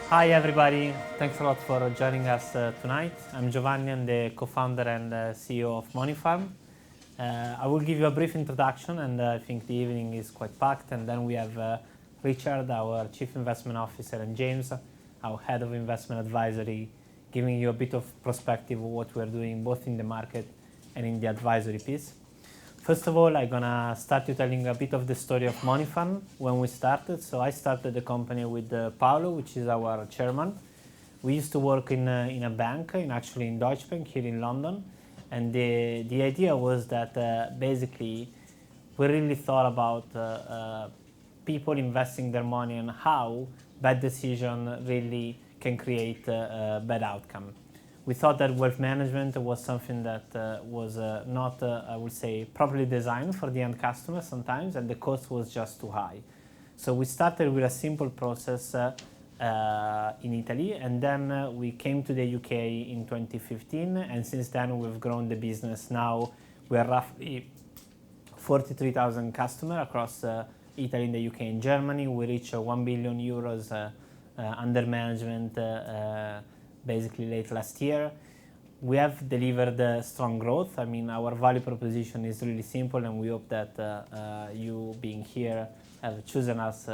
Hi everybody, thanks a lot for joining us tonight. I'm Giovanni, I'm the co-founder and CEO of Moneyfarm. I will give you a brief introduction and I think the evening is quite packed, and then we have Richard, our Chief Investment Officer, and James, our Head of Investment Advisory, giving you a bit of perspective of what we're doing both in the market and in the advisory piece. First of all, I'm gonna start you telling a bit of the story of Moneyfarm when we started. So I started the company with Paolo, which is our chairman. We used to work in a bank, actually in Deutsche Bank here in London. And the idea was that basically we really thought about people investing their money and how bad decision really can create a bad outcome. We thought that wealth management was something that was not, I would say, properly designed for the end customer sometimes, and the cost was just too high. So we started with a simple process in Italy, and then we came to the UK in 2015, and since then we've grown the business. Now we are roughly 43,000 customers across Italy, the UK, and Germany. We reach 1 billion euros under management basically late last year. We have delivered strong growth. I mean, our value proposition is really simple, and we hope that you being here have chosen us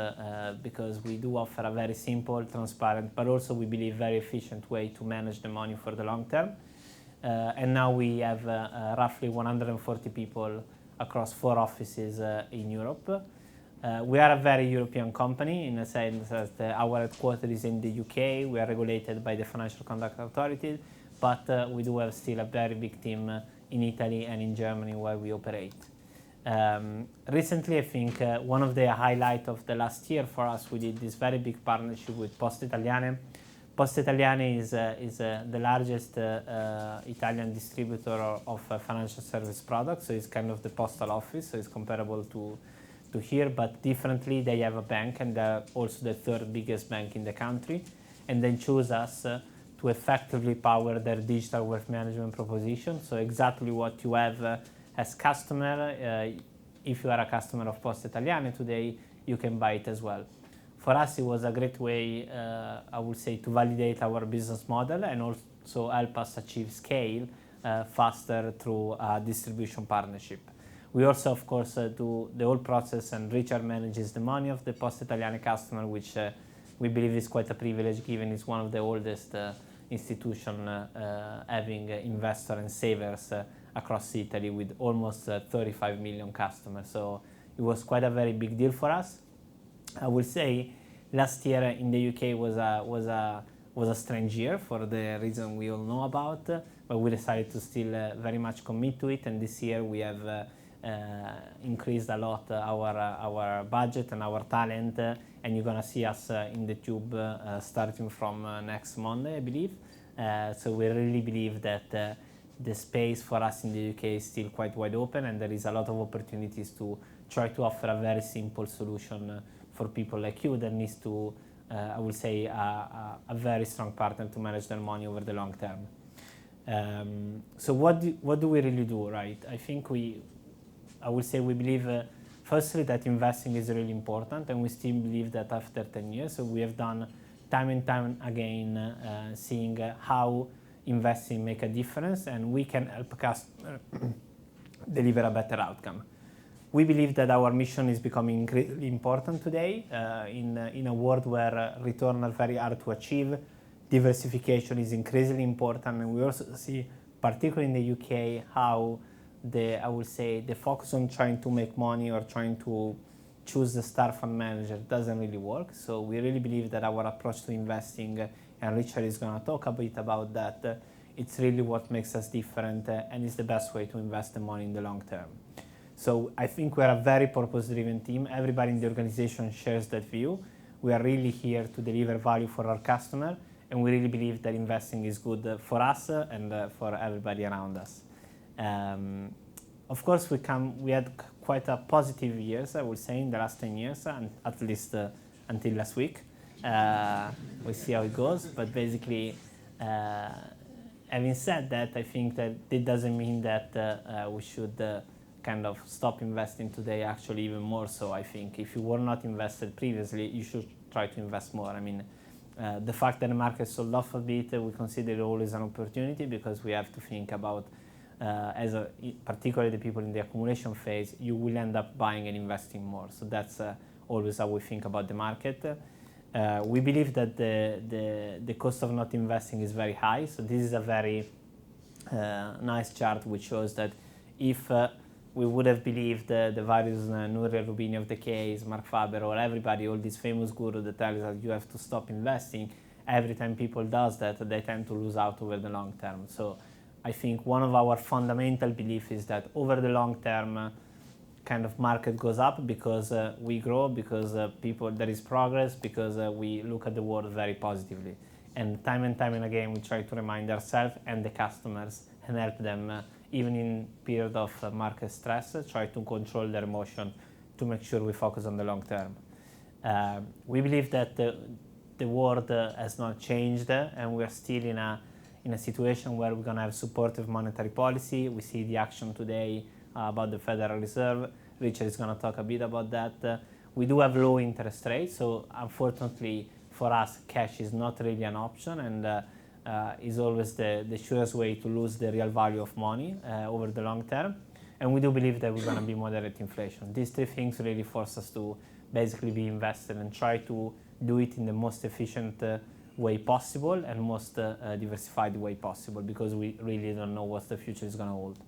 because we do offer a very simple, transparent, but also we believe very efficient way to manage the money for the long term. And now we have roughly 140 people across 4 offices in Europe. We are a very European company in the sense that our headquarters is in the UK. We are regulated by the Financial Conduct Authority, but we do have still a very big team in Italy and in Germany where we operate. Recently, I think one of the highlights of the last year for us, we did this very big partnership with Poste Italiane. Poste Italiane is the largest Italian distributor of financial service products, so it's kind of the postal office, so it's comparable to here, but differently. They have a bank, and they're also the 3rd biggest bank in the country, and then choose us to effectively power their digital wealth management proposition. So exactly what you have as customer, if you are a customer of Poste Italiane today, you can buy it as well. For us, it was a great way, I would say, to validate our business model and also help us achieve scale faster through a distribution partnership. We also, of course, do the whole process, and Richard manages the money of the Poste Italiane customer, which we believe is quite a privilege given it's one of the oldest institutions having investors and savers across Italy with almost 35 million customers. So it was quite a very big deal for us. I would say last year in the UK was a strange year for the reason we all know about, but we decided to still very much commit to it, and this year we have increased a lot our budget and our talent, and you're gonna see us in the tube starting from next Monday, I believe. So we really believe that the space for us in the UK is still quite wide open, and there is a lot of opportunities to try to offer a very simple solution for people like you that needs to, I would say, a very strong partner to manage their money over the long term. So what do we really do, right? I would say we believe, firstly, that investing is really important, and we still believe that after 10 years. So we have done time and time again, seeing how investing make a difference, and we can help a customer deliver a better outcome. We believe that our mission is becoming increasingly important today in a world where returns are very hard to achieve. Diversification is increasingly important, and we also see, particularly in the UK, how I would say the focus on trying to make money or trying to choose the star fund manager doesn't really work. So we really believe that our approach to investing, and Richard is going to talk a bit about that, it's really what makes us different and is the best way to invest the money in the long term. So I think we're a very purpose-driven team. Everybody in the organization shares that view. We are really here to deliver value for our customer, and we really believe that investing is good for us and for everybody around us. Of course, we had quite a positive years, I would say, in the last 10 years, and at least until last week. We'll see how it goes, but basically, having said that, I think that it doesn't mean that we should kind of stop investing today, actually even more so. I think if you were not invested previously, you should try to invest more. I mean, The fact that the market sold off a bit, we consider it always an opportunity because we have to think about, particularly the people in the accumulation phase, you will end up buying and investing more. So that's always how we think about the market. We believe that the cost of not investing is very high. So this is a very nice chart which shows that if we would have believed the various Nouriel Roubini of the case, Mark Faber, or everybody, all these famous gurus that tell you that you have to stop investing, every time people does that, they tend to lose out over the long term. So I think one of our fundamental beliefs is that over the long term, kind of market goes up because we grow, because there is progress, because we look at the world very positively. And time and again, we try to remind ourselves and the customers and help them, even in period of market stress, try to control their emotion to make sure we focus on the long term. We believe that the world has not changed, and we are still in a situation where we're going to have supportive monetary policy. We see the action today about the Federal Reserve. Richard is going to talk a bit about that. We do have low interest rates, so unfortunately for us, cash is not really an option, and is always the surest way to lose the real value of money over the long term. And we do believe that we're going to be moderate inflation. These three things really force us to basically be invested and try to do it in the most efficient way possible and most diversified way possible, because we really don't know what the future is going to hold.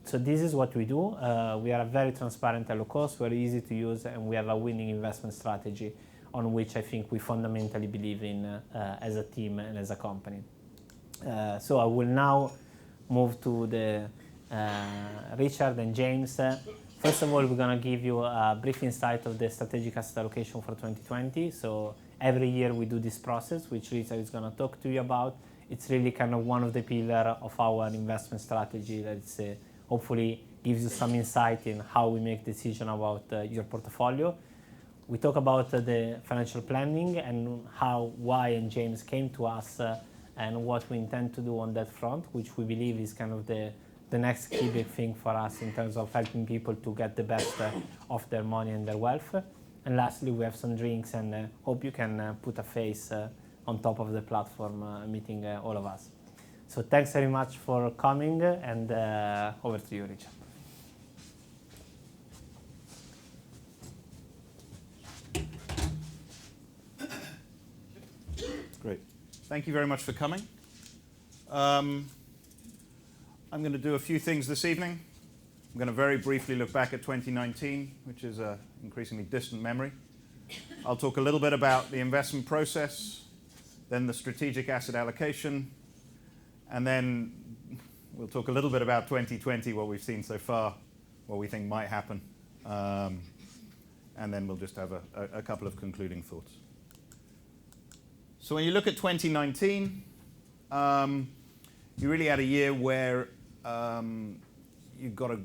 So this is what we do. We are very transparent and low cost, very easy to use, and we have a winning investment strategy on which I think we fundamentally believe in as a team and as a company. So I will now move to the Richard and James. First of all, we're going to give you a brief insight of the strategic asset allocation for 2020. So every year we do this process, which Richard is going to talk to you about. It's really kind of one of the pillars of our investment strategy that hopefully gives you some insight in how we make decisions about your portfolio. We talk about the financial planning and why and James came to us and what we intend to do on that front, which we believe is kind of the next key big thing for us in terms of helping people to get the best of their money and their wealth. And lastly, we have some drinks, and hope you can put a face on top of the platform meeting all of us. So thanks very much for coming, and over to you, Richard. Great. Thank you very much for coming. I'm going to do a few things this evening. I'm going to very briefly look back at 2019, which is an increasingly distant memory. I'll talk a little bit about the investment process, then the strategic asset allocation, and then we'll talk a little bit about 2020, what we've seen so far, what we think might happen, and then we'll just have a couple of concluding thoughts. So when you look at 2019, you really had a year where you got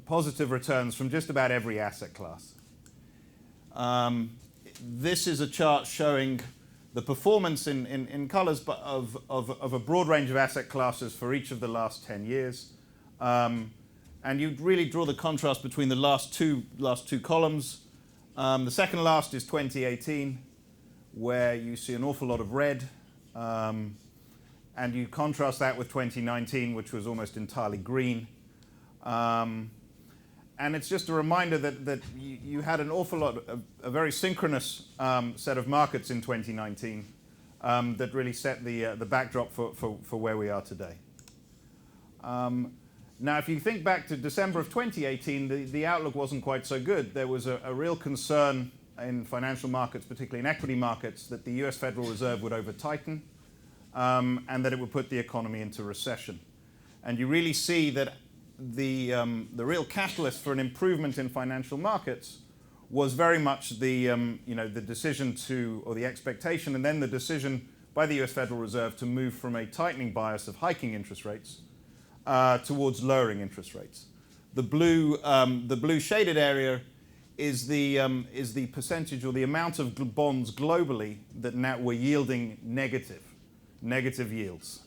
positive returns from just about every asset class. This is a chart showing the performance in colors of a broad range of asset classes for each of the last 10 years. And you really draw the contrast between the last two columns. The second last is 2018, where you see an awful lot of red. And you contrast that with 2019, which was almost entirely green. And it's just a reminder that you had an awful lot, a very synchronous set of markets in 2019 that really set the backdrop for where we are today. Now, if you think back to December of 2018, the outlook wasn't quite so good. There was a real concern in financial markets, particularly in equity markets, that the US Federal Reserve would over-tighten and that it would put the economy into recession. And you really see that the real catalyst for an improvement in financial markets was very much the decision or the expectation, and then the decision by the US Federal Reserve to move from a tightening bias of hiking interest rates towards lowering interest rates. The blue shaded area is the percentage or the amount of bonds globally that now were yielding negative yields.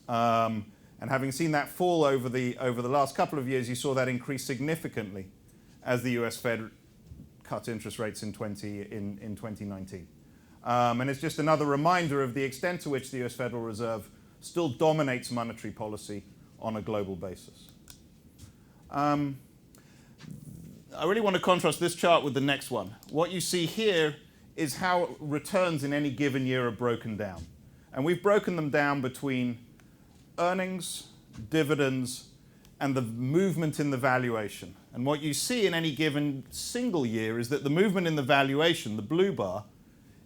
And having seen that fall over the last couple of years, you saw that increase significantly as the US Fed cut interest rates in 2019. And it's just another reminder of the extent to which the US Federal Reserve still dominates monetary policy on a global basis. I really want to contrast this chart with the next one. What you see here is how returns in any given year are broken down. And we've broken them down between earnings, dividends, and the movement in the valuation. And what you see in any given single year is that the movement in the valuation, the blue bar,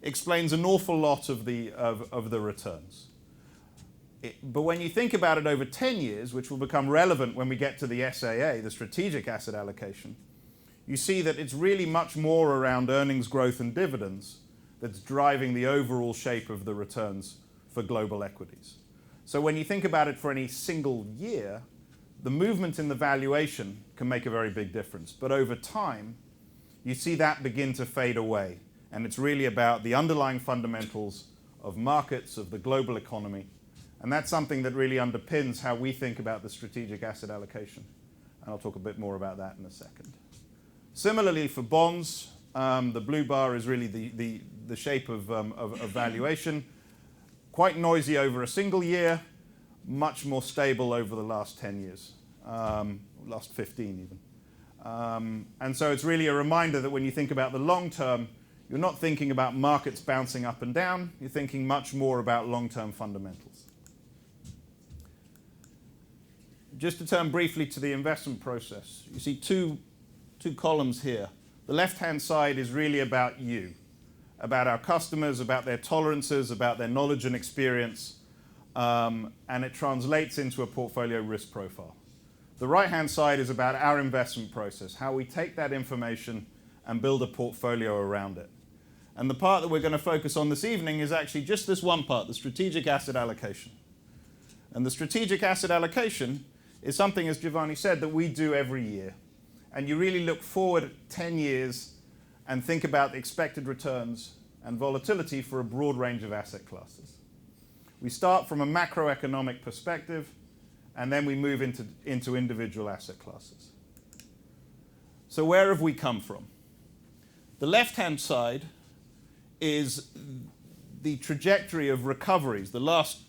explains an awful lot of the returns. But when you think about it over 10 years, which will become relevant when we get to the SAA, the Strategic Asset Allocation, you see that it's really much more around earnings growth and dividends that's driving the overall shape of the returns for global equities. So when you think about it for any single year, the movement in the valuation can make a very big difference. But over time, you see that begin to fade away. And it's really about the underlying fundamentals of markets, of the global economy. And that's something that really underpins how we think about the strategic asset allocation. And I'll talk a bit more about that in a second. Similarly, for bonds, the blue bar is really the shape of valuation. Quite noisy over a single year, much more stable over the last 10 years, last 15 even. And so it's really a reminder that when you think about the long term, you're not thinking about markets bouncing up and down, you're thinking much more about long-term fundamentals. Just to turn briefly to the investment process, you see two columns here. The left-hand side is really about you, about our customers, about their tolerances, about their knowledge and experience, and it translates into a portfolio risk profile. The right-hand side is about our investment process, how we take that information and build a portfolio around it. And the part that we're going to focus on this evening is actually just this one part, the strategic asset allocation. And the strategic asset allocation is something, as Giovanni said, that we do every year. And you really look forward 10 years and think about the expected returns and volatility for a broad range of asset classes. We start from a macroeconomic perspective, and then we move into individual asset classes. So where have we come from? The left-hand side is the trajectory of recoveries, the last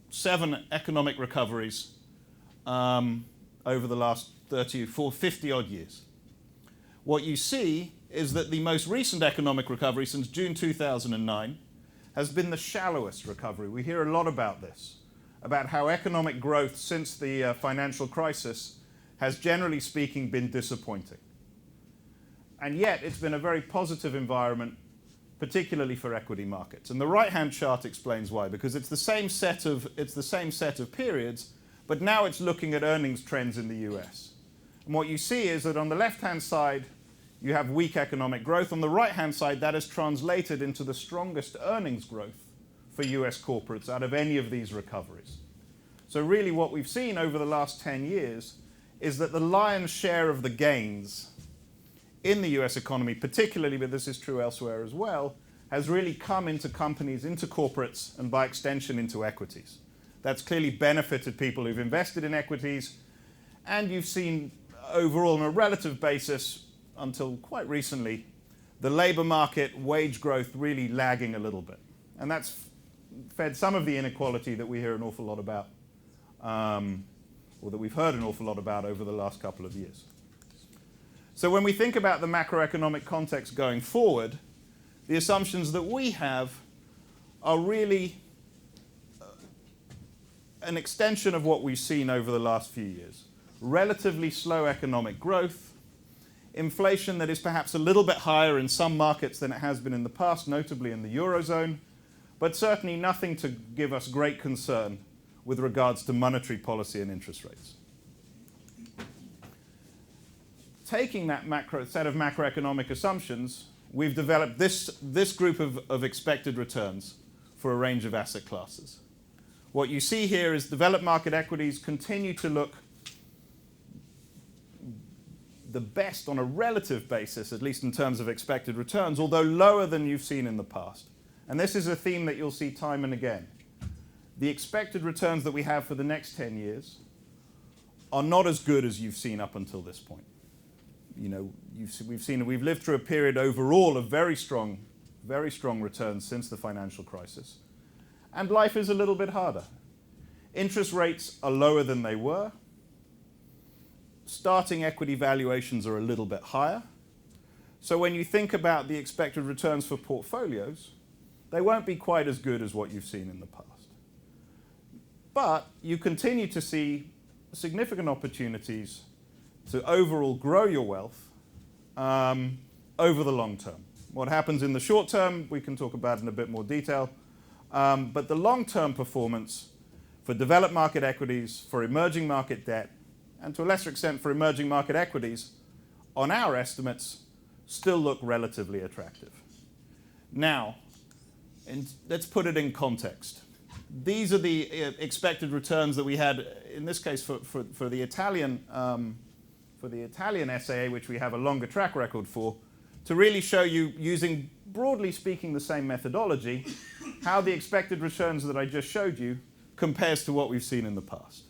7 economic recoveries over the last 50 odd years. What you see is that the most recent economic recovery since June 2009 has been the shallowest recovery. We hear a lot about this, about how economic growth since the financial crisis has, generally speaking, been disappointing. And yet, it's been a very positive environment, particularly for equity markets. And the right-hand chart explains why, because it's the same set of periods, but now it's looking at earnings trends in the US. And what you see is that on the left-hand side, you have weak economic growth. On the right-hand side, that is translated into the strongest earnings growth for US corporates out of any of these recoveries. So really what we've seen over the last 10 years is that the lion's share of the gains in the US economy, particularly, but this is true elsewhere as well, has really come into companies, into corporates, and by extension into equities. That's clearly benefited people who've invested in equities, and you've seen overall on a relative basis, until quite recently, the labor market wage growth really lagging a little bit. And that's fed some of the inequality that we hear an awful lot about, or that we've heard an awful lot about over the last couple of years. So when we think about the macroeconomic context going forward, the assumptions that we have are really an extension of what we've seen over the last few years. Relatively slow economic growth, inflation that is perhaps a little bit higher in some markets than it has been in the past, notably in the Eurozone, but certainly nothing to give us great concern with regards to monetary policy and interest rates. Taking that set of macroeconomic assumptions, we've developed this group of expected returns for a range of asset classes. What you see here is developed market equities continue to look the best on a relative basis, at least in terms of expected returns, although lower than you've seen in the past. And this is a theme that you'll see time and again. The expected returns that we have for the next 10 years are not as good as you've seen up until this point. You know, we've lived through a period overall of very strong very strong returns since the financial crisis. And life is a little bit harder. Interest rates are lower than they were. Starting equity valuations are a little bit higher. So when you think about the expected returns for portfolios, they won't be quite as good as what you've seen in the past. But you continue to see significant opportunities to overall grow your wealth over the long term. What happens in the short term, we can talk about in a bit more detail. But the long-term performance for developed market equities, for emerging market debt, and to a lesser extent for emerging market equities, on our estimates, still look relatively attractive. Now, let's put it in context. These are the expected returns that we had, in this case, for the Italian SAA, which we have a longer track record for, to really show you, using broadly speaking the same methodology, how the expected returns that I just showed you compares to what we've seen in the past.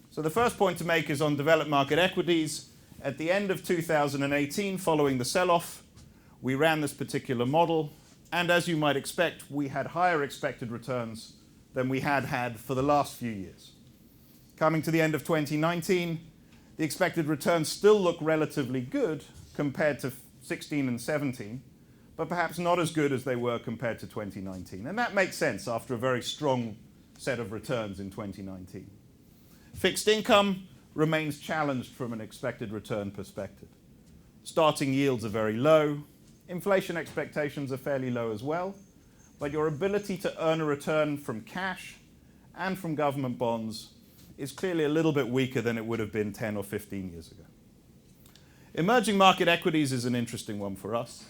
So the first point to make is on developed market equities. At the end of 2018, following the sell-off, we ran this particular model, and as you might expect, we had higher expected returns than we had for the last few years. Coming to the end of 2019, the expected returns still look relatively good compared to 16 and 17, but perhaps not as good as they were compared to 2019. And that makes sense after a very strong set of returns in 2019. Fixed income remains challenged from an expected return perspective. Starting yields are very low. Inflation expectations are fairly low as well. But your ability to earn a return from cash and from government bonds is clearly a little bit weaker than it would have been 10 or 15 years ago. Emerging market equities is an interesting one for us.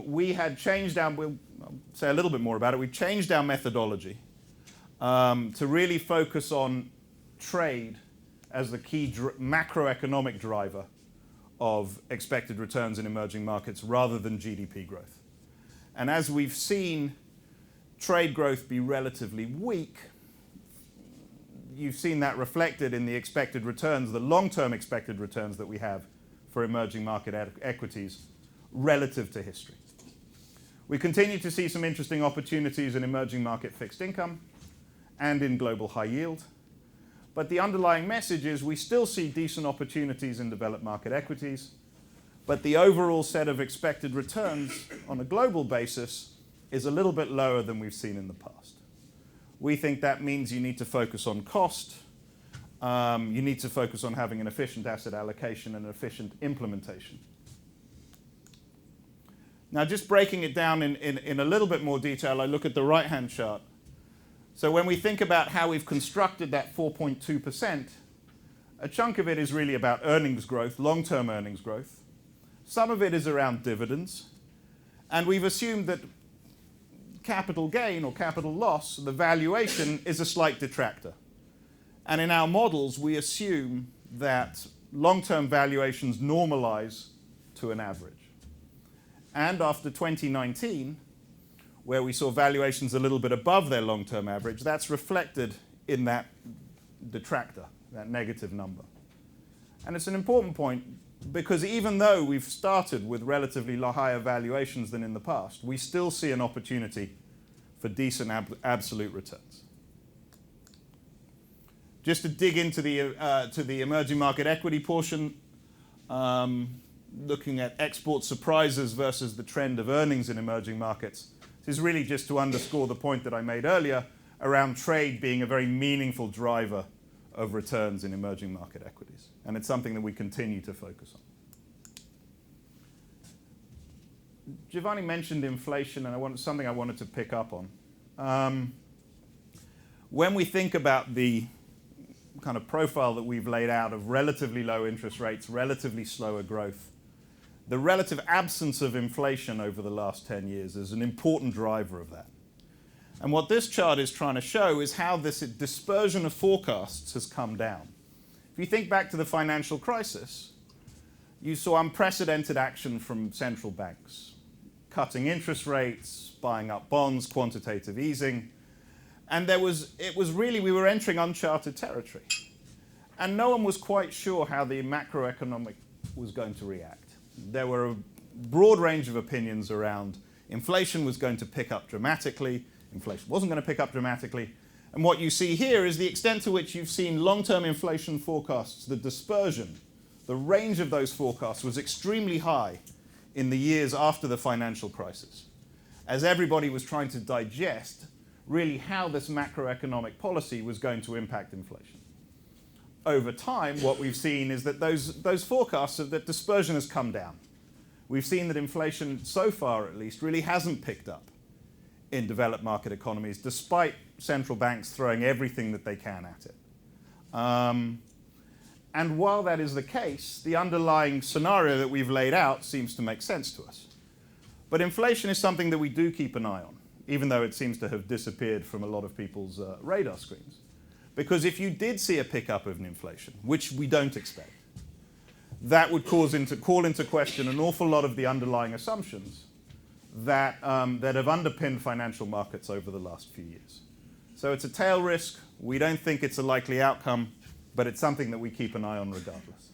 We had changed our, we'll say a little bit more about it, we changed our methodology to really focus on trade as the key macroeconomic driver of expected returns in emerging markets rather than GDP growth. And as we've seen trade growth be relatively weak, you've seen that reflected in the expected returns, the long-term expected returns that we have for emerging market equities relative to history. We continue to see some interesting opportunities in emerging market fixed income and in global high yield. But the underlying message is we still see decent opportunities in developed market equities, but the overall set of expected returns on a global basis is a little bit lower than we've seen in the past. We think that means you need to focus on cost, you need to focus on having an efficient asset allocation and an efficient implementation. Now, just breaking it down in a little bit more detail, I look at the right-hand chart. So when we think about how we've constructed that 4.2%, a chunk of it is really about earnings growth, long-term earnings growth. Some of it is around dividends. And we've assumed that capital gain or capital loss, the valuation, is a slight detractor. And in our models, we assume that long-term valuations normalize to an average. And after 2019, where we saw valuations a little bit above their long-term average, that's reflected in that detractor, that negative number. And it's an important point because even though we've started with relatively higher valuations than in the past, we still see an opportunity for decent absolute returns. Just to dig into the emerging market equity portion, looking at export surprises versus the trend of earnings in emerging markets, this is really just to underscore the point that I made earlier around trade being a very meaningful driver of returns in emerging market equities. And it's something that we continue to focus on. Giovanni mentioned inflation, and something I wanted to pick up on. When we think about the kind of profile that we've laid out of relatively low interest rates, relatively slower growth, the relative absence of inflation over the last 10 years is an important driver of that. And what this chart is trying to show is how this dispersion of forecasts has come down. If you think back to the financial crisis, you saw unprecedented action from central banks, cutting interest rates, buying up bonds, quantitative easing. And we were entering uncharted territory. And no one was quite sure how the macroeconomic was going to react. There were broad range of opinions around inflation was going to pick up dramatically, inflation wasn't going to pick up dramatically. And what you see here is the extent to which you've seen long-term inflation forecasts, the dispersion, the range of those forecasts was extremely high in the years after the financial crisis, as everybody was trying to digest really how this macroeconomic policy was going to impact inflation. Over time, what we've seen is that those forecasts, that dispersion has come down. We've seen that inflation, so far at least, really hasn't picked up in developed market economies, despite central banks throwing everything that they can at it. And while that is the case, the underlying scenario that we've laid out seems to make sense to us. But inflation is something that we do keep an eye on, even though it seems to have disappeared from a lot of people's radar screens. Because if you did see a pickup of inflation, which we don't expect, that would call into question an awful lot of the underlying assumptions that have underpinned financial markets over the last few years. So it's a tail risk. We don't think it's a likely outcome, but it's something that we keep an eye on regardless.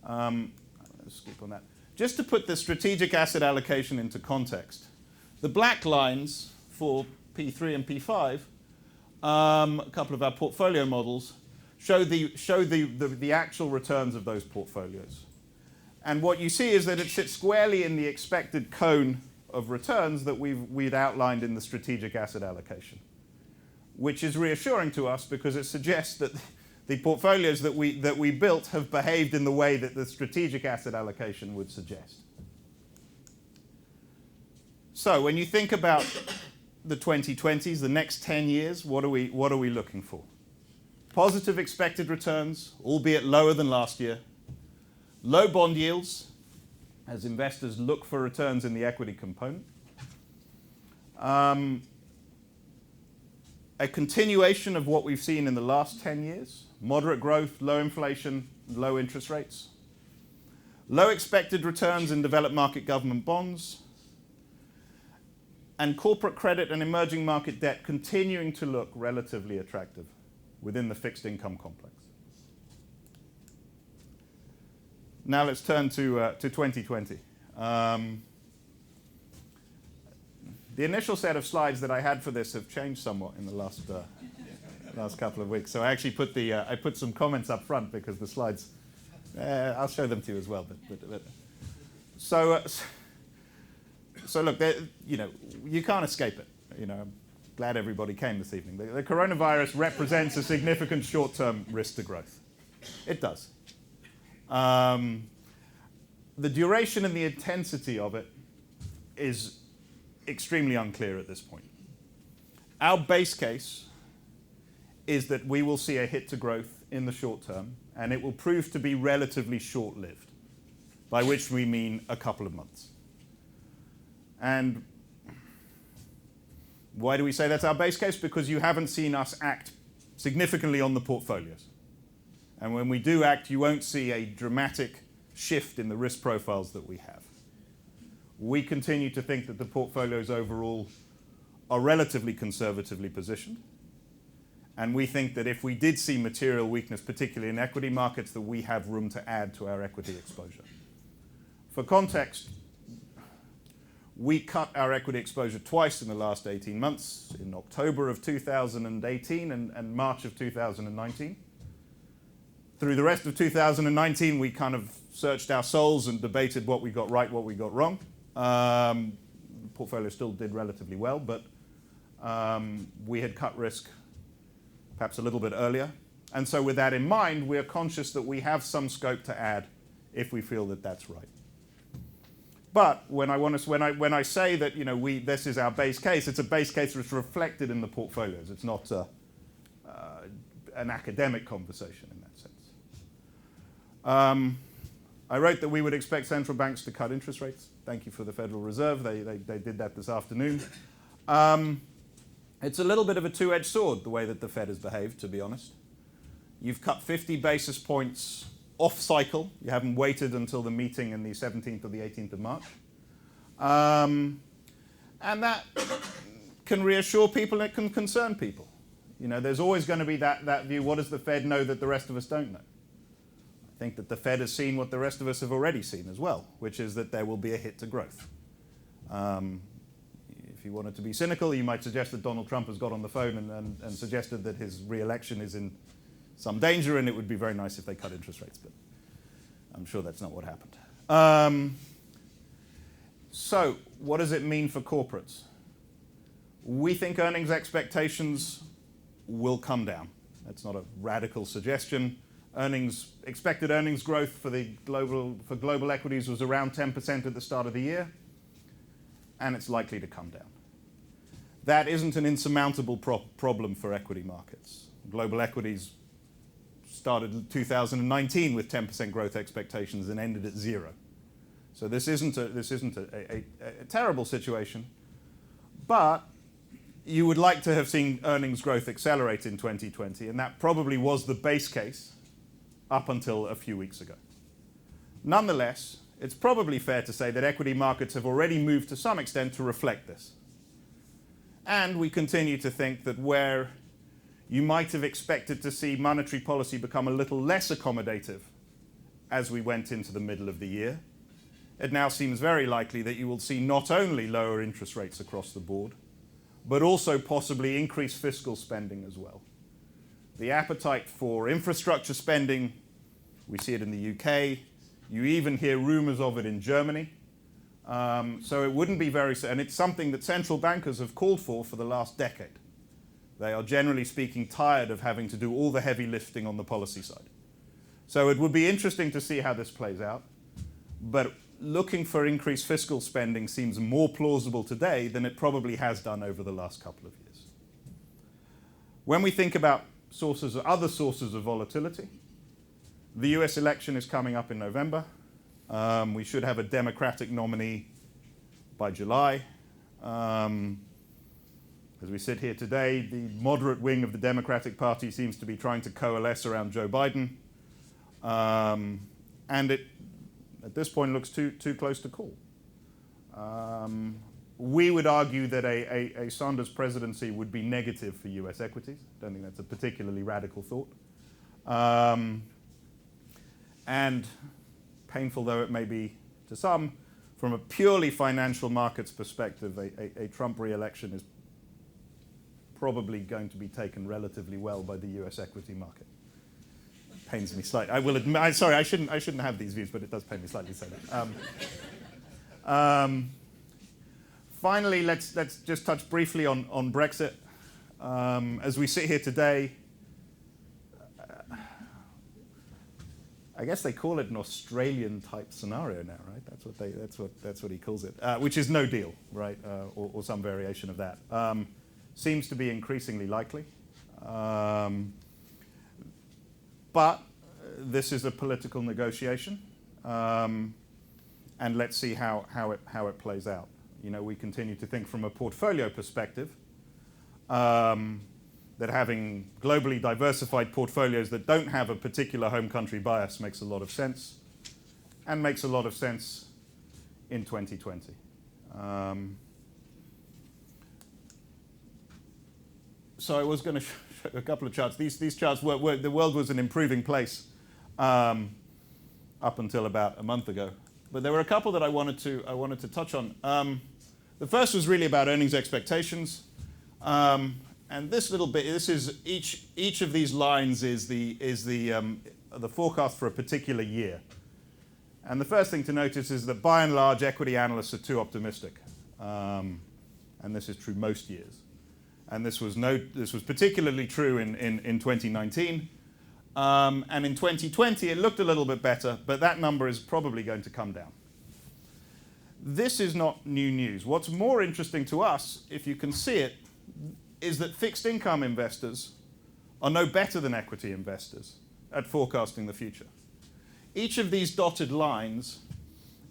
Let's skip on that. Just to put the strategic asset allocation into context, the black lines for P3 and P5, a couple of our portfolio models, show the actual returns of those portfolios. And what you see is that it sits squarely in the expected cone of returns that we'd outlined in the strategic asset allocation, which is reassuring to us because it suggests that the portfolios that we built have behaved in the way that the strategic asset allocation would suggest. So when you think about the 2020s, the next 10 years, what are we looking for? Positive expected returns, albeit lower than last year. Low bond yields, as investors look for returns in the equity component. A continuation of what we've seen in the last 10 years. Moderate growth, low inflation, low interest rates. Low expected returns in developed market government bonds. And corporate credit and emerging market debt continuing to look relatively attractive within the fixed income complex. Now let's turn to 2020. The initial set of slides that I had for this have changed somewhat in the last couple of weeks. So I actually put some comments up front because the slides, I'll show them to you as well. So look, you can't escape it. I'm glad everybody came this evening. The coronavirus represents a significant short-term risk to growth. It does. The duration and the intensity of it is extremely unclear at this point. Our base case is that we will see a hit to growth in the short term, and it will prove to be relatively short-lived, by which we mean a couple of months. And why do we say that's our base case? Because you haven't seen us act significantly on the portfolios. And when we do act, you won't see a dramatic shift in the risk profiles that we have. We continue to think that the portfolios overall are relatively conservatively positioned. And we think that if we did see material weakness, particularly in equity markets, that we have room to add to our equity exposure. For context, we cut our equity exposure twice in the last 18 months, in October of 2018 and March of 2019. Through the rest of 2019, we kind of searched our souls and debated what we got right, what we got wrong. The portfolio still did relatively well, but we had cut risk perhaps a little bit earlier. And so with that in mind, we're conscious that we have some scope to add if we feel that that's right. But when I say that this is our base case, it's a base case that's reflected in the portfolios. It's not an academic conversation in that sense. I wrote that we would expect central banks to cut interest rates. Thank you for the Federal Reserve. They did that this afternoon. It's a little bit of a two-edged sword, the way that the Fed has behaved, to be honest. You've cut 50 basis points off cycle. You haven't waited until the meeting on the 17th or the 18th of March. And that can reassure people and it can concern people. There's always going to be that view, what does the Fed know that the rest of us don't know? I think that the Fed has seen what the rest of us have already seen as well, which is that there will be a hit to growth. If you wanted to be cynical, you might suggest that Donald Trump has got on the phone and suggested that his re-election is in some danger, and it would be very nice if they cut interest rates, but I'm sure that's not what happened. So what does it mean for corporates? We think earnings expectations will come down. That's not a radical suggestion. Expected earnings growth for global equities was around 10% at the start of the year, and it's likely to come down. That isn't an insurmountable problem for equity markets. Global equities started 2019 with 10% growth expectations and ended at 0. So this isn't a terrible situation, but you would like to have seen earnings growth accelerate in 2020, and that probably was the base case up until a few weeks ago. Nonetheless, it's probably fair to say that equity markets have already moved to some extent to reflect this. And we continue to think that where you might have expected to see monetary policy become a little less accommodative as we went into the middle of the year, it now seems very likely that you will see not only lower interest rates across the board, but also possibly increased fiscal spending as well. The appetite for infrastructure spending, we see it in the UK, you even hear rumors of it in Germany. So it wouldn't be and it's something that central bankers have called for the last decade. They are generally speaking tired of having to do all the heavy lifting on the policy side. So it would be interesting to see how this plays out, but looking for increased fiscal spending seems more plausible today than it probably has done over the last couple of years. When we think about other sources of volatility, the US election is coming up in November. We should have a Democratic nominee by July. As we sit here today, the moderate wing of the Democratic Party seems to be trying to coalesce around Joe Biden. And it, at this point, looks too close to call. We would argue that a Sanders presidency would be negative for US equities. Don't think that's a particularly radical thought. And painful though it may be to some, from a purely financial markets perspective, a Trump re-election is probably going to be taken relatively well by the US equity market. Pains me slightly. I will admit, sorry, I shouldn't have these views, but it does pain me slightly to say that. Finally, let's just touch briefly on Brexit. As we sit here today, I guess they call it an Australian-type scenario now, right? That's what he calls it, which is no deal, right, or some variation of that. Seems to be increasingly likely, but this is a political negotiation, and let's see how it plays out. You know, we continue to think from a portfolio perspective that having globally diversified portfolios that don't have a particular home country bias makes a lot of sense, and makes a lot of sense in 2020. So I was going to show a couple of charts. These charts were the world was an improving place up until about a month ago, but there were a couple that I wanted to touch on. The first was really about earnings expectations. And this little bit, this is each of these lines is the forecast for a particular year. And the first thing to notice is that by and large, equity analysts are too optimistic, and this is true most years. And this was particularly true in 2019, and in 2020 it looked a little bit better, but that number is probably going to come down. This is not new news. What's more interesting to us, if you can see it, is that fixed income investors are no better than equity investors at forecasting the future. Each of these dotted lines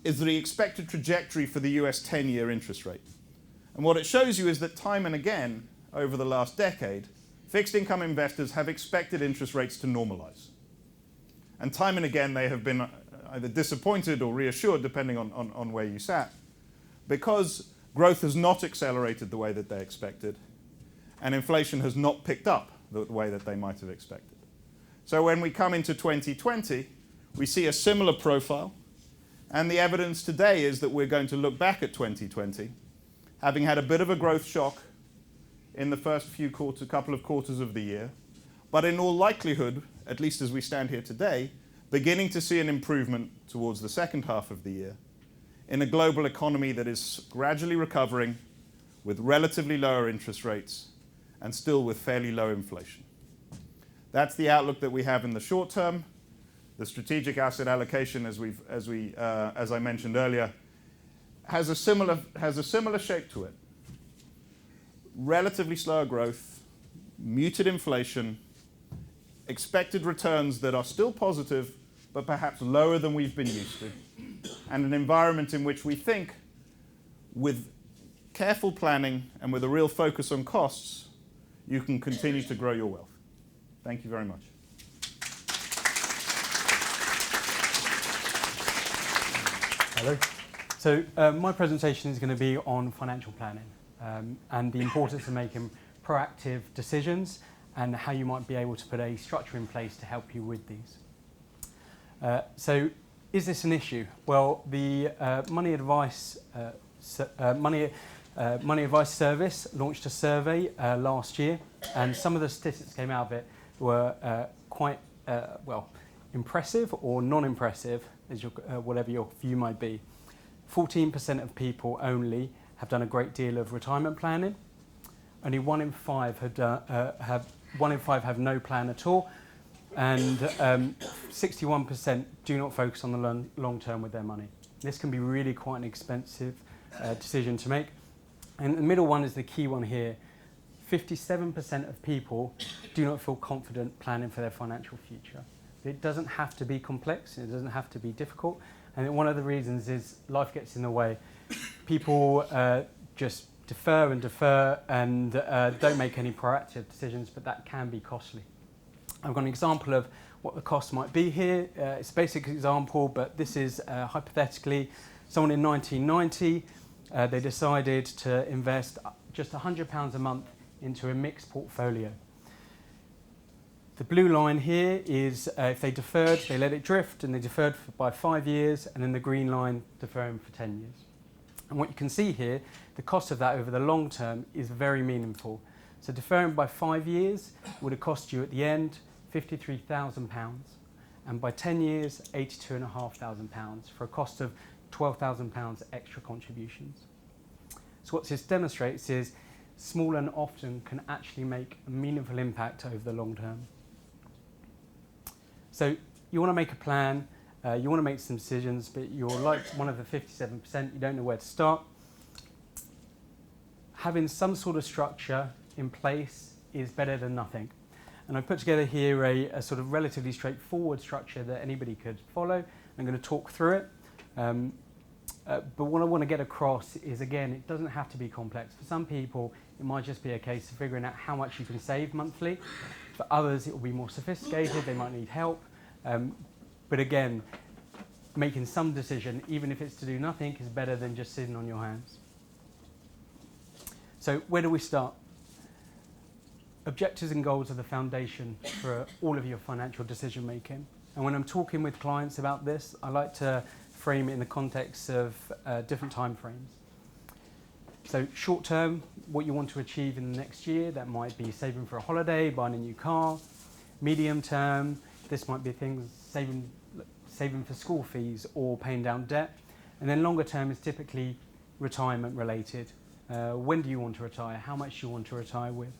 is the expected trajectory for the US 10-year interest rate. And what it shows you is that time and again, over the last decade, fixed income investors have expected interest rates to normalize. And time and again, they have been either disappointed or reassured, depending on where you sat, because growth has not accelerated the way that they expected, and inflation has not picked up the way that they might have expected. So when we come into 2020, We see a similar profile, and the evidence today is that we're going to look back at 2020, having had a bit of a growth shock in the first couple of quarters of the year, but in all likelihood, at least as we stand here today, beginning to see an improvement towards the second half of the year in a global economy that is gradually recovering with relatively lower interest rates and still with fairly low inflation. That's the outlook that we have in the short term. The strategic asset allocation, as I mentioned earlier, has a similar shape to it. Relatively slower growth, muted inflation, expected returns that are still positive, but perhaps lower than we've been used to, and an environment in which we think, with careful planning and with a real focus on costs, you can continue to grow your wealth. Thank you very much. Hello. So my presentation is going to be on financial planning and the importance of making proactive decisions and how you might be able to put a structure in place to help you with these. So is this an issue? Well, the Money Advice Service launched a survey last year, and some of the statistics came out of it were quite impressive or non-impressive, as whatever your view might be. 14% of people only have done a great deal of retirement planning. Only 1 in 5 have no plan at all, and 61% do not focus on the long term with their money. This can be really quite an expensive decision to make. And the middle one is the key one here. 57% of people do not feel confident planning for their financial future. It doesn't have to be complex, it doesn't have to be difficult, and one of the reasons is life gets in the way. People just defer and don't make any proactive decisions, but that can be costly. I've got an example of what the cost might be here. It's a basic example, but this is hypothetically someone in 1990, they decided to invest just £100 a month into a mixed portfolio. The blue line here is if they deferred, they let it drift, and they deferred by 5 years, and then the green line deferring for 10 years. And what you can see here, the cost of that over the long term is very meaningful. So deferring by 5 years would have cost you at the end £53,000, and by 10 years £82,500 for a cost of £12,000 extra contributions. So what this demonstrates is small and often can actually make a meaningful impact over the long term. So you want to make a plan, you want to make some decisions, but you're like one of the 57%, you don't know where to start. Having some sort of structure in place is better than nothing. And I've put together here a sort of relatively straightforward structure that anybody could follow. I'm going to talk through it. But what I want to get across is, again, it doesn't have to be complex. For some people, it might just be a case of figuring out how much you can save monthly. For others, it will be more sophisticated. They might need help. But again, making some decision, even if it's to do nothing, is better than just sitting on your hands. So where do we start? Objectives and goals are the foundation for all of your financial decision making. And when I'm talking with clients about this, I like to frame it in the context of different time frames. So short term, what you want to achieve in the next year, that might be saving for a holiday, buying a new car. Medium term, this might be things saving for school fees or paying down debt. And then longer term is typically retirement related. When do you want to retire? How much do you want to retire with?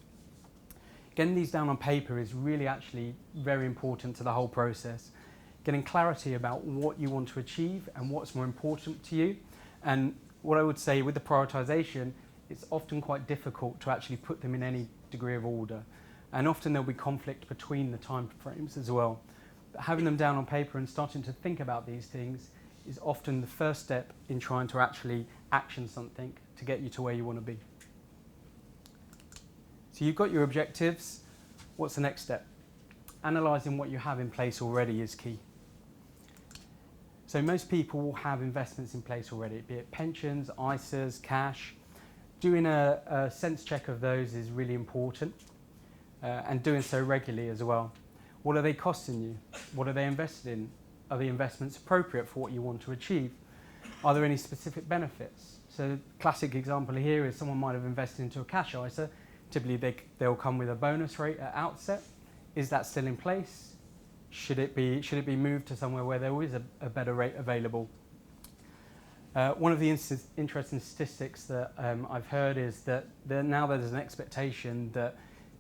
Getting these down on paper is really actually very important to the whole process. Getting clarity about what you want to achieve and what's more important to you. And what I would say with the prioritization, it's often quite difficult to actually put them in any degree of order. And often there'll be conflict between the time frames as well. But having them down on paper and starting to think about these things is often the first step in trying to actually action something to get you to where you want to be. So you've got your objectives. What's the next step? Analysing what you have in place already is key. So most people will have investments in place already, be it pensions, ISAs, cash. Doing a sense check of those is really important, and doing so regularly as well. What are they costing you? What are they invested in? are the investments appropriate for what you want to achieve? Are there any specific benefits? So classic example here is someone might have invested into a cash ISA. Typically they'll come with a bonus rate at outset. Is that still in place? Should it be moved to somewhere where there is a better rate available? One of the interesting statistics that I've heard is that now there's an expectation that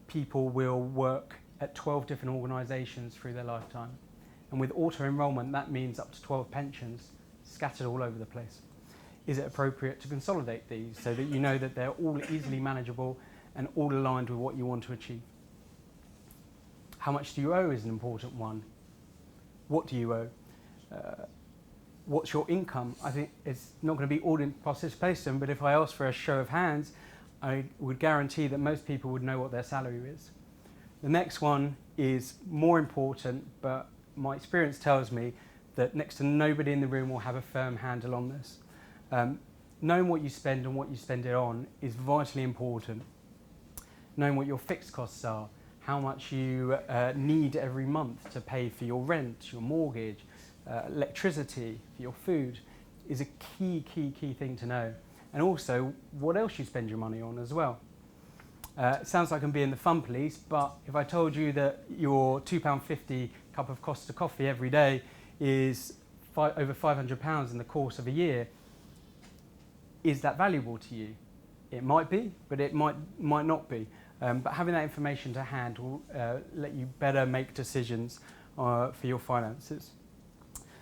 people will work at 12 different organisations through their lifetime. And with auto-enrolment, that means up to 12 pensions scattered all over the place. Is it appropriate to consolidate these so that you know that they're all easily manageable and all aligned with what you want to achieve? How much do you owe is an important one. What do you owe? What's your income? I think it's not going to be all in participation, but if I ask for a show of hands, I would guarantee that most people would know what their salary is. The next one is more important, but my experience tells me that next to nobody in the room will have a firm handle on this. Knowing what you spend and what you spend it on is vitally important. Knowing what your fixed costs are, how much you need every month to pay for your rent, your mortgage, electricity, for your food, is a key thing to know. And also, what else you spend your money on as well. It sounds like I'm being the fun police, but if I told you that your £2.50 cup of Costa coffee every day is over £500 in the course of a year, is that valuable to you? It might be, but it might not be. But having that information to hand will let you better make decisions for your finances.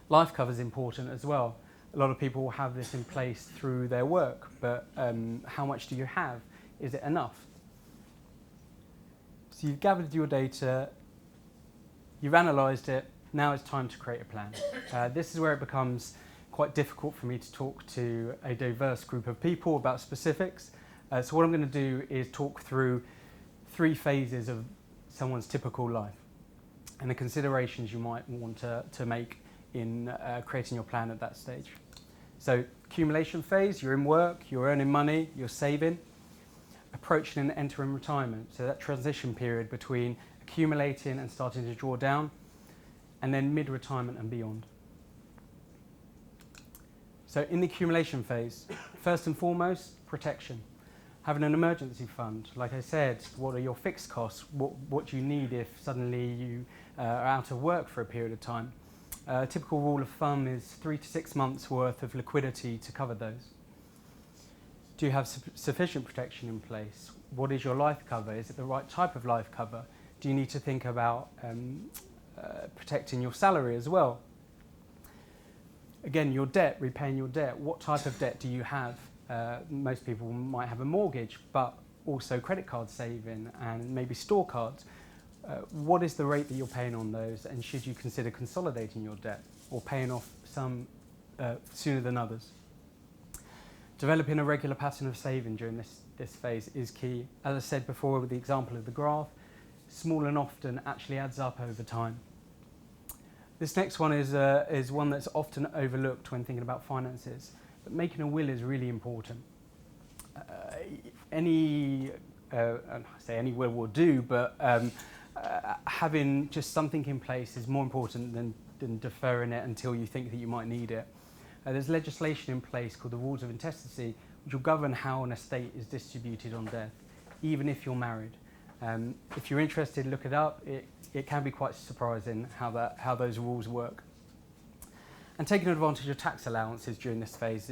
Life cover is important as well. A lot of people will have this in place through their work, but how much do you have? Is it enough? So you've gathered your data, you've analysed it, now it's time to create a plan. This is where it becomes quite difficult for me to talk to a diverse group of people about specifics. So what I'm going to do is talk through 3 phases of someone's typical life and the considerations you might want to make in creating your plan at that stage. So accumulation phase, you're in work, you're earning money, you're saving. Approaching and entering retirement, so that transition period between accumulating and starting to draw down, and then mid-retirement and beyond. So in the accumulation phase, first and foremost, protection. Having an emergency fund, like I said, what are your fixed costs? What do you need if suddenly you are out of work for a period of time? A typical rule of thumb is 3 to 6 months worth of liquidity to cover those. Do you have sufficient protection in place? What is your life cover? Is it the right type of life cover? Do you need to think about protecting your salary as well? Again, your debt, repaying your debt. What type of debt do you have? Most people might have a mortgage, but also credit card saving and maybe store cards. What is the rate that you're paying on those, and should you consider consolidating your debt or paying off some sooner than others? Developing a regular pattern of saving during this phase is key. As I said before with the example of the graph, small and often actually adds up over time. This next one is one that's often overlooked when thinking about finances, but making a will is really important. Any will do, but having just something in place is more important than deferring it until you think that you might need it. There's legislation in place called the Rules of Intestacy, which will govern how an estate is distributed on death, even if you're married. If you're interested, look it up. It can be quite surprising how those rules work. And taking advantage of tax allowances during this phase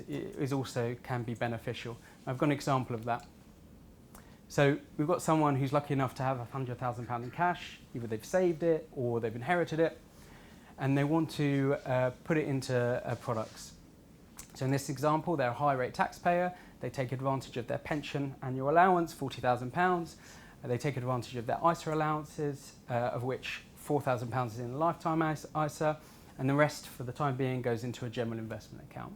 can be beneficial. I've got an example of that. So we've got someone who's lucky enough to have £100,000 in cash. Either they've saved it or they've inherited it, and they want to put it into products. So in this example, they're a high rate taxpayer. They take advantage of their pension annual allowance, £40,000. They take advantage of their ISA allowances, of which £4,000 is in a lifetime ISA, and the rest for the time being goes into a general investment account.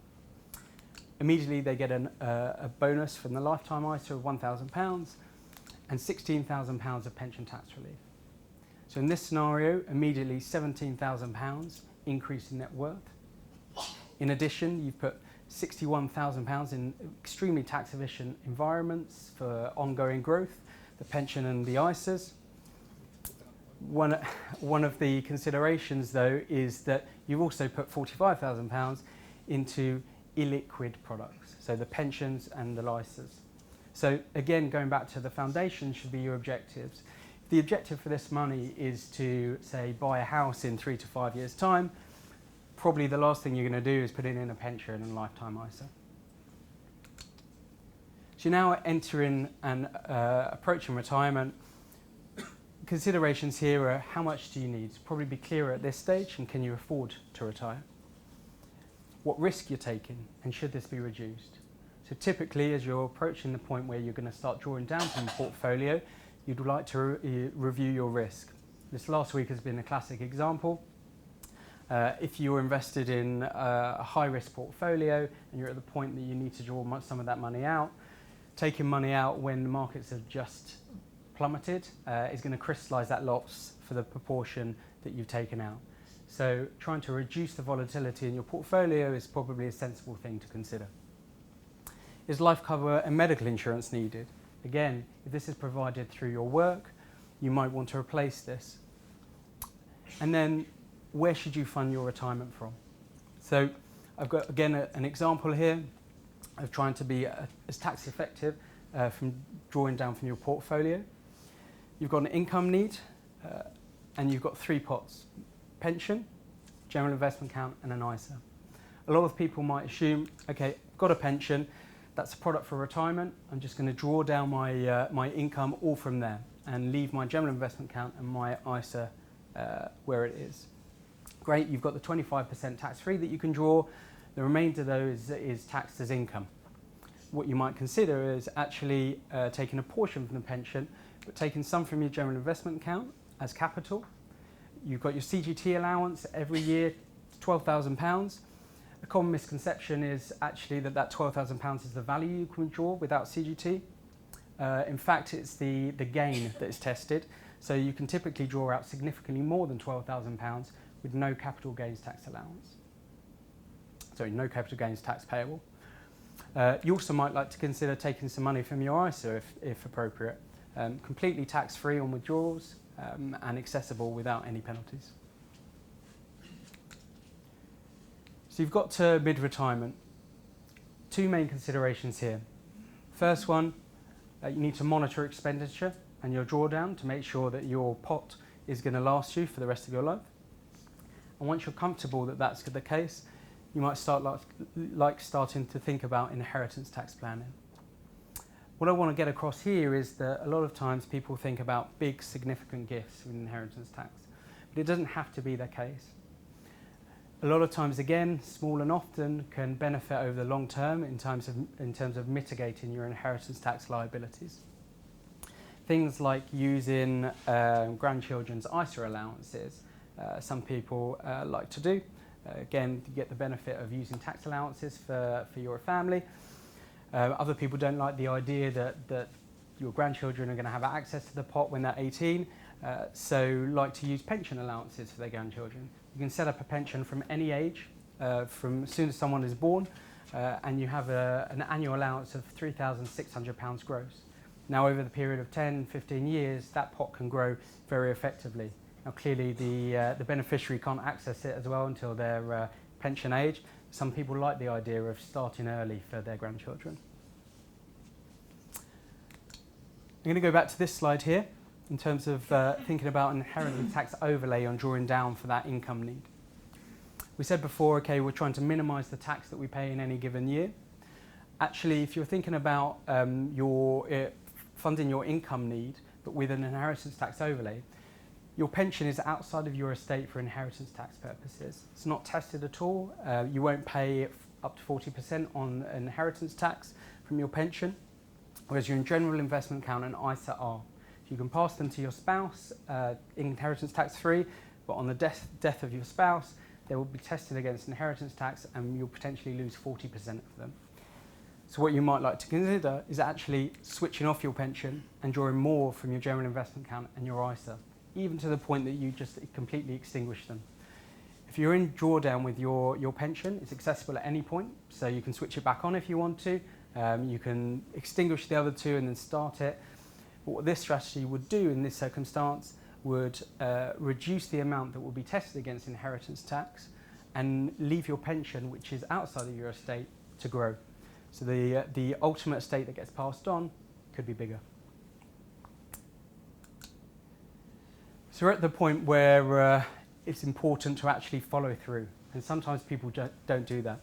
Immediately they get a bonus from the lifetime ISA of £1,000 and £16,000 of pension tax relief. So in this scenario, immediately £17,000 increase in net worth. In addition, you've put £61,000 in extremely tax efficient environments for ongoing growth, the pension and the ISAs. One of the considerations, though, is that you've also put £45,000 into illiquid products, so the pensions and the LISAs. So again, going back to the foundation should be your objectives. If the objective for this money is to, say, buy a house in 3 to 5 years' time, probably the last thing you're going to do is put it in a pension and lifetime ISA. So you're now entering and approaching retirement. Considerations here are how much do you need? Probably be clearer at this stage, and can you afford to retire? What risk you're taking, and should this be reduced? So typically, as you're approaching the point where you're going to start drawing down from the portfolio, you'd like to review your risk. This last week has been a classic example. If you're invested in a high-risk portfolio and you're at the point that you need to draw some of that money out, taking money out when the markets have just plummeted is going to crystallise that loss for the proportion that you've taken out. So trying to reduce the volatility in your portfolio is probably a sensible thing to consider. Is life cover and medical insurance needed? Again, if this is provided through your work, you might want to replace this. And then, where should you fund your retirement from? So I've got, again, an example here of trying to be as tax effective from drawing down from your portfolio. You've got an income need, and you've got 3 pots: pension, general investment account, and an ISA. A lot of people might assume, okay, I've got a pension, that's a product for retirement, I'm just going to draw down my income all from there and leave my general investment account and my ISA where it is. Great, you've got the 25% tax-free that you can draw. The remainder, though, is taxed as income. What you might consider is actually taking a portion from the pension, but taking some from your general investment account as capital. You've got your CGT allowance every year, £12,000. A common misconception is actually that £12,000 is the value you can draw without CGT. In fact, it's the gain that is tested. So you can typically draw out significantly more than £12,000 with no capital gains tax allowance. Sorry, no capital gains tax payable. You also might like to consider taking some money from your ISA if appropriate. Completely tax-free on withdrawals and accessible without any penalties. So you've got to mid-retirement. 2 main considerations here. First one, you need to monitor expenditure and your drawdown to make sure that your pot is going to last you for the rest of your life. And once you're comfortable that that's the case, you might start starting to think about inheritance tax planning. What I want to get across here is that a lot of times people think about big, significant gifts with inheritance tax, but it doesn't have to be the case. A lot of times, again, small and often can benefit over the long term in terms of mitigating your inheritance tax liabilities. Things like using grandchildren's ISA allowances, some people like to do. Again, you get the benefit of using tax allowances for your family. Other people don't like the idea that your grandchildren are going to have access to the pot when they're 18, so like to use pension allowances for their grandchildren. You can set up a pension from any age, from as soon as someone is born, and you have an annual allowance of £3,600 gross. Now, over the period of 10, 15 years, that pot can grow very effectively. Now, clearly, the beneficiary can't access it as well until their pension age. Some people like the idea of starting early for their grandchildren. I'm going to go back to this slide here in terms of thinking about inheritance tax overlay on drawing down for that income need. We said before, okay, we're trying to minimise the tax that we pay in any given year. Actually, if you're thinking about funding your income need, but with an inheritance tax overlay, your pension is outside of your estate for inheritance tax purposes. It's not tested at all. You won't pay up to 40% on inheritance tax from your pension, whereas your general investment account and ISA are. You can pass them to your spouse, inheritance tax free, but on the death of your spouse, they will be tested against inheritance tax and you'll potentially lose 40% of them. So what you might like to consider is actually switching off your pension and drawing more from your general investment account and your ISA, even to the point that you just completely extinguish them. If you're in drawdown with your pension, it's accessible at any point, so you can switch it back on if you want to. You can extinguish the other 2 and then start it. But what this strategy would do in this circumstance, would reduce the amount that will be tested against inheritance tax and leave your pension, which is outside of your estate, to grow. So the ultimate estate that gets passed on could be bigger. So we're at the point where it's important to actually follow through, and sometimes people don't do that.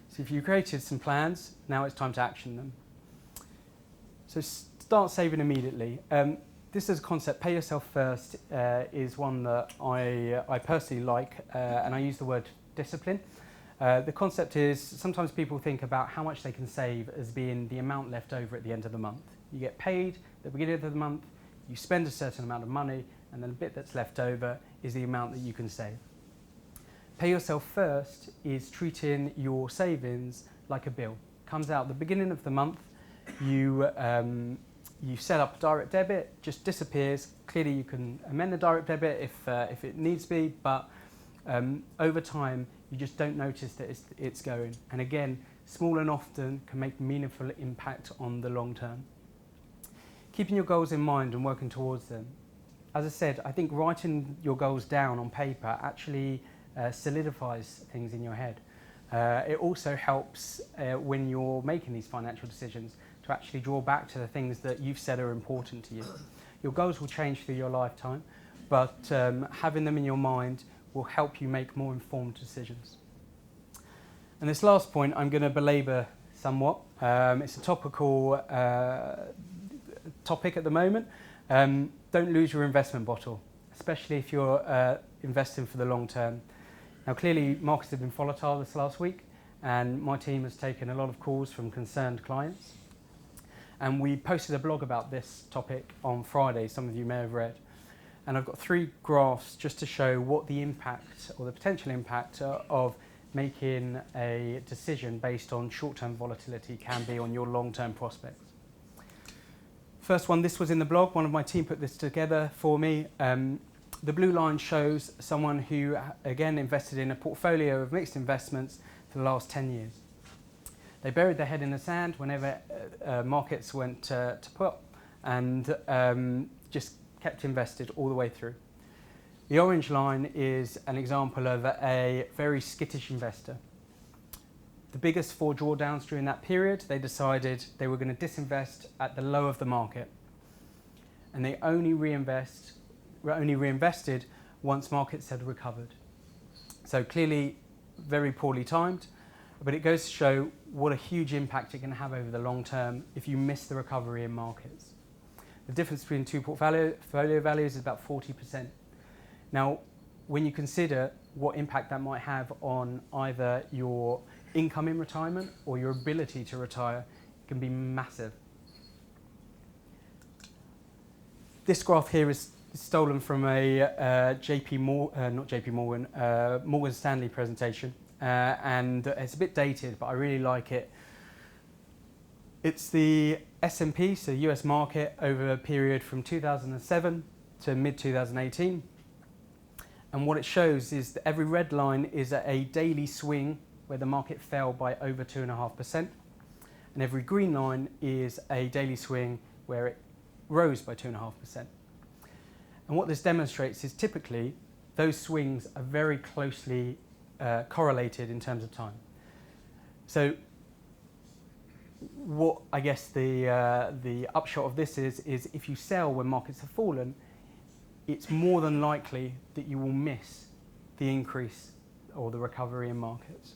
So if you created some plans, now it's time to action them. So start saving immediately. This is a concept, pay yourself first, is one that I personally like, and I use the word discipline. The concept is sometimes people think about how much they can save as being the amount left over at the end of the month. You get paid at the beginning of the month, you spend a certain amount of money, and then the bit that's left over is the amount that you can save. Pay yourself first is treating your savings like a bill. Comes out at the beginning of the month, you set up a direct debit, just disappears. Clearly you can amend the direct debit if it needs to be, but over time you just don't notice that it's going. And again, small and often can make meaningful impact on the long term. Keeping your goals in mind and working towards them. As I said, I think writing your goals down on paper actually solidifies things in your head. It also helps when you're making these financial decisions to actually draw back to the things that you've said are important to you. Your goals will change through your lifetime, but having them in your mind will help you make more informed decisions. And this last point I'm going to belabor somewhat. It's a topical topic at the moment. Don't lose your investment bottle, especially if you're investing for the long term. Now clearly markets have been volatile this last week, and my team has taken a lot of calls from concerned clients. And we posted a blog about this topic on Friday, some of you may have read. And I've got 3 graphs just to show what the impact or the potential impact of making a decision based on short-term volatility can be on your long-term prospects. First one, this was in the blog. One of my team put this together for me. The blue line shows someone who, again, invested in a portfolio of mixed investments for the last 10 years. They buried their head in the sand whenever markets went to put, and just kept invested all the way through. The orange line is an example of a very skittish investor. The biggest 4 drawdowns during that period, they decided they were going to disinvest at the low of the market, and they only reinvested once markets had recovered. So clearly very poorly timed, but it goes to show what a huge impact it can have over the long term if you miss the recovery in markets. The difference between 2 portfolio values is about 40%. Now, when you consider what impact that might have on either your income in retirement or your ability to retire, it can be massive. This graph here is stolen from a Morgan Stanley presentation, and it's a bit dated, but I really like it. It's the S&P, so US market, over a period from 2007 to mid-2018. And what it shows is that every red line is a daily swing where the market fell by over 2.5%. And every green line is a daily swing where it rose by 2.5%. And what this demonstrates is typically those swings are very closely correlated in terms of time. So what I guess the upshot of this is if you sell when markets have fallen, it's more than likely that you will miss the increase or the recovery in markets.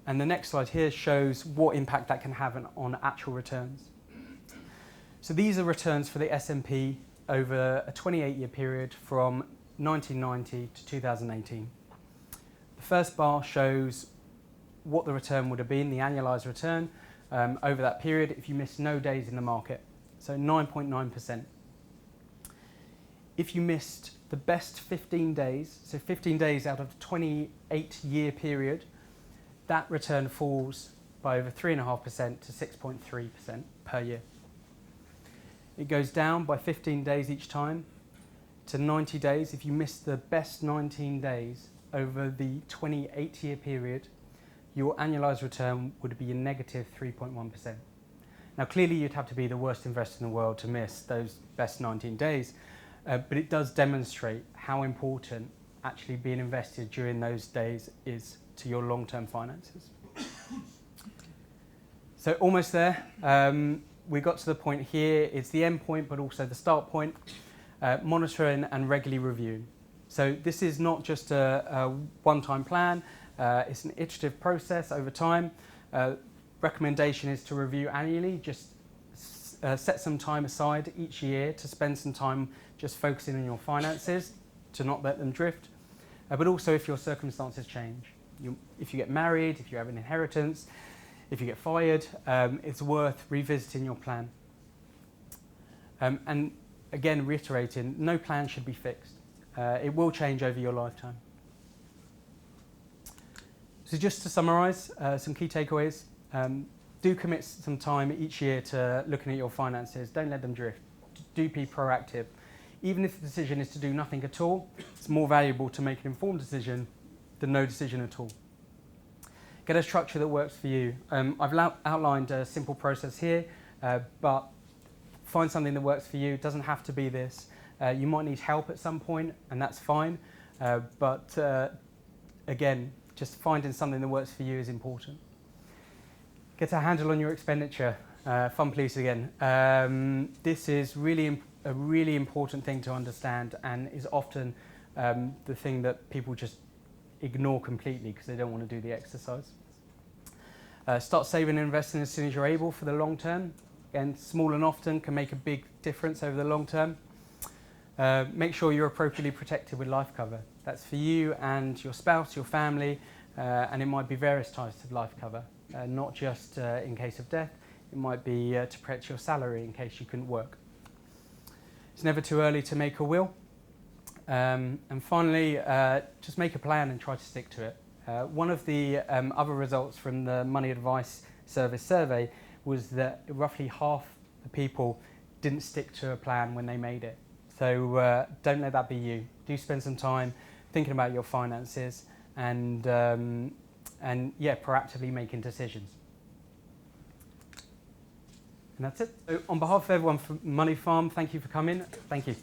And the next slide here shows what impact that can have on actual returns. So these are returns for the S&P over a 28-year period from 1990 to 2018. The first bar shows what the return would have been, the annualized return, over that period if you missed no days in the market, so 9.9%. If you missed the best 15 days, so 15 days out of a 28-year period, that return falls by over 3.5% to 6.3% per year. It goes down by 15 days each time to 90 days. If you miss the best 19 days over the 28-year period, your annualized return would be a negative 3.1%. Now clearly you'd have to be the worst investor in the world to miss those best 19 days, but it does demonstrate how important actually being invested during those days is to your long-term finances. So almost there. We got to the point here. It's the end point, but also the start point. Monitoring and regularly reviewing. So this is not just a one-time plan. It's an iterative process over time. Recommendation is to review annually. Just set some time aside each year to spend some time just focusing on your finances, to not let them drift. But also if your circumstances change. If you get married, if you have an inheritance, if you get fired, it's worth revisiting your plan. And again, reiterating, no plan should be fixed. It will change over your lifetime. So just to summarise, some key takeaways. Do commit some time each year to looking at your finances. Don't let them drift. Do be proactive. Even if the decision is to do nothing at all, it's more valuable to make an informed decision than no decision at all. Get a structure that works for you. I've outlined a simple process here, but find something that works for you. It doesn't have to be this. You might need help at some point, and that's fine. But again, just finding something that works for you is important. Get a handle on your expenditure. Fun police again. This is really a really important thing to understand, and is often the thing that people just ignore completely because they don't want to do the exercise. Start saving and investing as soon as you're able for the long term. Again, small and often can make a big difference over the long term. Make sure you're appropriately protected with life cover. That's for you and your spouse, your family, and it might be various types of life cover, not just in case of death. It might be to protect your salary in case you couldn't work. It's never too early to make a will. And finally, just make a plan and try to stick to it. One of the other results from the Money Advice Service survey was that roughly half the people didn't stick to a plan when they made it. So don't let that be you. Do spend some time thinking about your finances and yeah, proactively making decisions. And that's it. So on behalf of everyone from Moneyfarm, thank you for coming. Thank you.